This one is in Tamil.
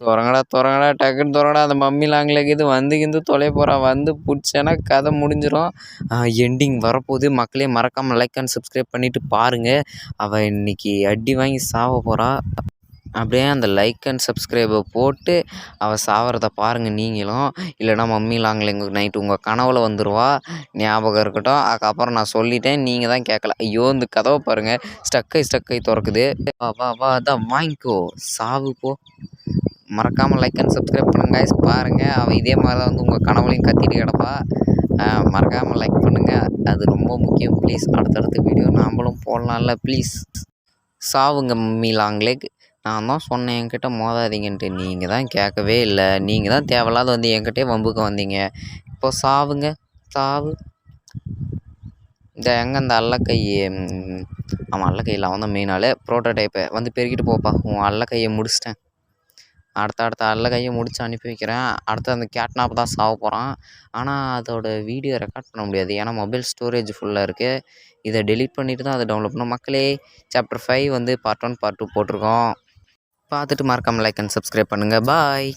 தொறங்கடா தொறங்கடா டக்குன்னு தொறங்கடா அந்த மம்மி லாங்குவேஜ் இது வந்து தொலைய போகிறான் வந்து பிடிச்சேன்னா கதை முடிஞ்சிடும். எண்டிங் வரப்போகுது. மக்களே மறக்காமல் லைக் அண்ட் சப்ஸ்கிரைப் பண்ணிவிட்டு பாருங்கள். அவள் இன்னைக்கு அடி வாங்கி சாவ போகிறா. அப்படியே அந்த லைக் அண்ட் சப்ஸ்கிரைபை போட்டு அவள் சாவறத பாருங்கள் நீங்களும். இல்லைனா மம்மி லாங்குவேஜ் நைட்டு உங்கள் கனவுல வந்துடுவா, ஞாபகம் இருக்கட்டும். அதுக்கப்புறம் நான் சொல்லிட்டேன், நீங்கள் தான் கேட்கல. ஐயோ இந்த கதவை பாருங்கள், ஸ்டக்கை திறக்குது. வா வா வா அதான் வாங்கிக்கோ, சாவு போ. மறக்காமல் லைக் அண்ட் சப்ஸ்கிரைப் பண்ணுங்க guys. பாருங்கள் அவள் இதே மாதிரி தான் வந்து உங்கள் கனவுலையும் கத்திட்டு கிடப்பா. மறக்காமல் லைக் பண்ணுங்கள், அது ரொம்ப முக்கியம் ப்ளீஸ். அடுத்தடுத்த வீடியோ நாம்பளும் போடலாம்ல ப்ளீஸ். சாவுங்க மம்மி லாங்குவேஜ். நான் தான் சொன்னேன் என்கிட்ட மோதாதீங்கன்ட்டு, நீங்கள் தான் கேட்கவே இல்லை. நீங்கள் தான் தேவையில்லாத வந்து என்கிட்டே வம்புக்கு வந்தீங்க. இப்போ சாவுங்க சாவு. இந்த எங்கே இந்த அல்லக்கை, ஆமாம் அல்லக்கையில் அவன் தான் மெயின் ஆள். ப்ரோட்டோடைப்பை வந்து பெருக்கிட்டு போப்பா. உன் அல்லக்கையை முடிச்சிட்டேன். அடுத்த அல்லக்கையை முடித்து அனுப்பி வைக்கிறேன். அடுத்து அந்த கேட்னாப் தான் சாவ போகிறான். ஆனால் அதோட வீடியோ ரெக்கார்ட் பண்ண முடியாது, ஏன்னா மொபைல் ஸ்டோரேஜ் ஃபுல்லாக இருக்குது. இதை டெலீட் பண்ணிவிட்டு தான் அதை டவுன்லோட் பண்ணணும். மக்களே சாப்டர் 5 வந்து பார்ட் 1 பார்ட் 2 போட்டிருக்கோம். பார்த்துட்டு மறக்காமல் லைக் அண்ட் சப்ஸ்கிரைப் பண்ணுங்கள். பாய்.